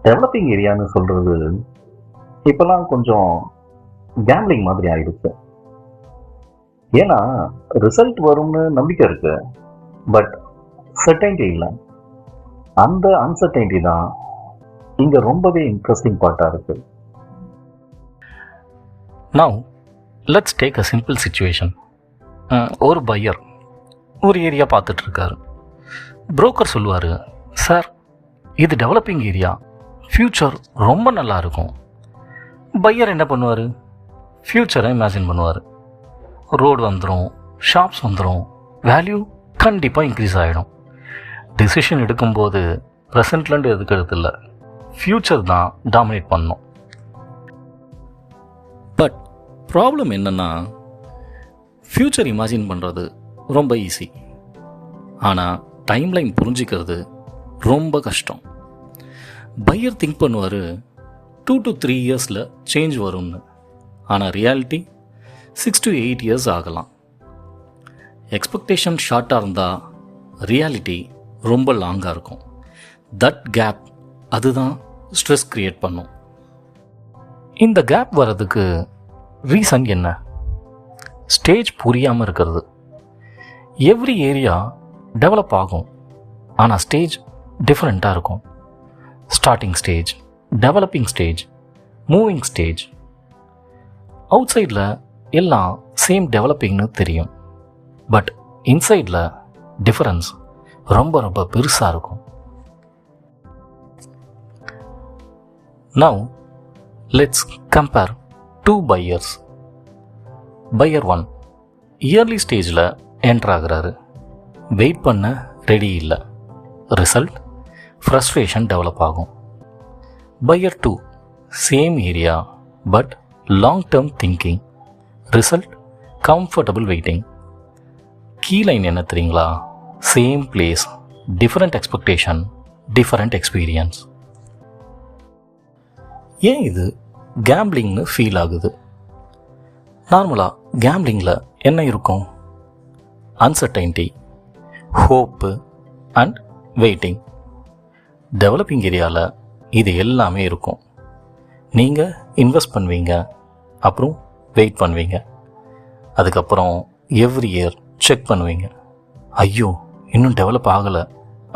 Developing ஏரியான்னு சொல்றது இப்பெல்லாம் கொஞ்சம் கேம்லிங் மாதிரி ஆயிடுச்சு. ஏன்னா ரிசல்ட் வரும்னு நம்பிக்கை இருக்கு, பட் சர்டைன்டி இல்லை. அந்த அன்சர்டைன்டி தான் இங்க ரொம்பவே இன்ட்ரெஸ்டிங் பார்ட்டா இருக்கு. Now let's take a simple situation. ஒரு பையர் ஒரு ஏரியா பார்த்துட்ருக்காரு. புரோக்கர் சொல்லுவார், சார் இது டெவலப்பிங் ஏரியா, ஃப்யூச்சர் ரொம்ப நல்லா இருக்கும். பையர் என்ன பண்ணுவார்? ஃப்யூச்சரை இமேஜின் பண்ணுவார். ரோடு வந்துடும், ஷாப்ஸ் வந்துடும், வேல்யூ கண்டிப்பாக இன்க்ரீஸ் ஆகிடும். டிசிஷன் எடுக்கும்போது ப்ரெசண்ட்லேருந்து எதுக்கிறது இல்லை, ஃப்யூச்சர் தான் டாமினேட் பண்ணணும். பட் ப்ராப்ளம் என்னென்னா, ஃப்யூச்சர் இமேஜின் பண்ணுறது ரொம்ப ஈஸி, ஆனால் டைம்லைன் புரிஞ்சிக்கிறது ரொம்ப கஷ்டம். பையர் திங்க் பண்ணுவார் 2 to 3 இயர்ஸில் சேஞ்ச் வரும்னு, ஆனால் ரியாலிட்டி 6 to 8 இயர்ஸ் ஆகலாம். எக்ஸ்பெக்டேஷன் ஷார்ட்டாக இருந்தால் ரியாலிட்டி ரொம்ப லாங்காக இருக்கும். தட் கேப் அதுதான் ஸ்ட்ரெஸ் க்ரியேட் பண்ணும். இந்த கேப் வர்றதுக்கு ரீசன் என்ன? ஸ்டேஜ் புரியாமல் இருக்கிறது. எவ்ரி ஏரியா டெவலப் ஆகும், ஆனால் ஸ்டேஜ் டிஃப்ரெண்ட்டாக இருக்கும். Starting stage, developing stage, moving stage. Out சைடில் எல்லாம் சேம் டெவலப்பிங்னு தெரியும், பட் இன்சைடில் டிஃபரன்ஸ் ரொம்ப ரொம்ப பெருசாக இருக்கும். Now let's compare 2 buyers. Buyer 1 early ஸ்டேஜில் என்டர் ஆகிறாரு. வெயிட் பண்ண ரெடி இல்லை. ரிசல்ட் ஃப்ரஸ்ட்ரேஷன் டெவலப் ஆகும். Buyer 2 same area but long term thinking. Result comfortable waiting. Key line என்ன தெரியுங்களா? Same place, different expectation, different experience. ஏன் இது கேம்பிளிங்னு ஃபீல் ஆகுது? நார்மலாக கேம்பிளிங்கில் என்ன இருக்கும்? Uncertainty, hope and waiting. Developing ஏரியாவில் இது எல்லாமே இருக்கும். நீங்கள் இன்வெஸ்ட் பண்ணுவீங்க, அப்புறம் வெயிட் பண்ணுவீங்க, அதுக்கப்புறம் எவ்ரி இயர் செக் பண்ணுவீங்க. ஐயோ இன்னும் டெவலப் ஆகலை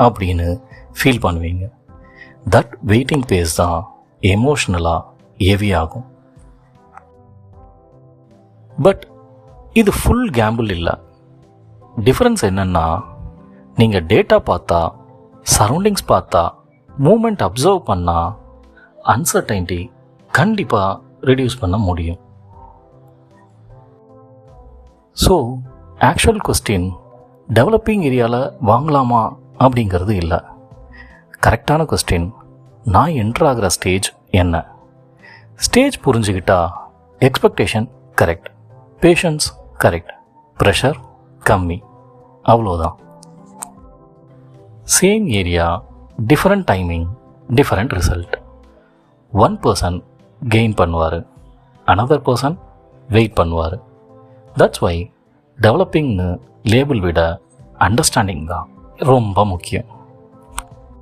அப்படின்னு ஃபீல் பண்ணுவீங்க. தட் வெயிட்டிங் பேஸ் தான் எமோஷ்னலாக ஹெவி ஆகும். பட் இது ஃபுல் கேம்பிள் இல்லை. டிஃப்ரென்ஸ் என்னென்னா, நீங்கள் டேட்டா பார்த்தா, சரௌண்டிங்ஸ் பார்த்தா, மூமெண்ட் அப்சர்வ் பண்ணால் அன்சர்டைன்டி கண்டிப்பாக ரெடியூஸ் பண்ண முடியும். ஸோ ஆக்சுவல் கொஸ்டின் டெவலப்பிங் ஏரியாவில் வாங்கலாமா அப்படிங்கிறது இல்லை. கரெக்டான கொஸ்டின், நான் என்டர் ஆகிற ஸ்டேஜ் என்ன? ஸ்டேஜ் புரிஞ்சுக்கிட்டா expectation correct, patience correct, pressure கம்மி, அவ்வளோதான். Same area, different timing, different result. One person gain பண்ணுவார், அனதர் பர்சன் வெயிட் பண்ணுவார். தட்ஸ் வை டெவலப்பிங்னு லேபிள் விட அண்டர்ஸ்டாண்டிங் தான் ரொம்ப முக்கியம்.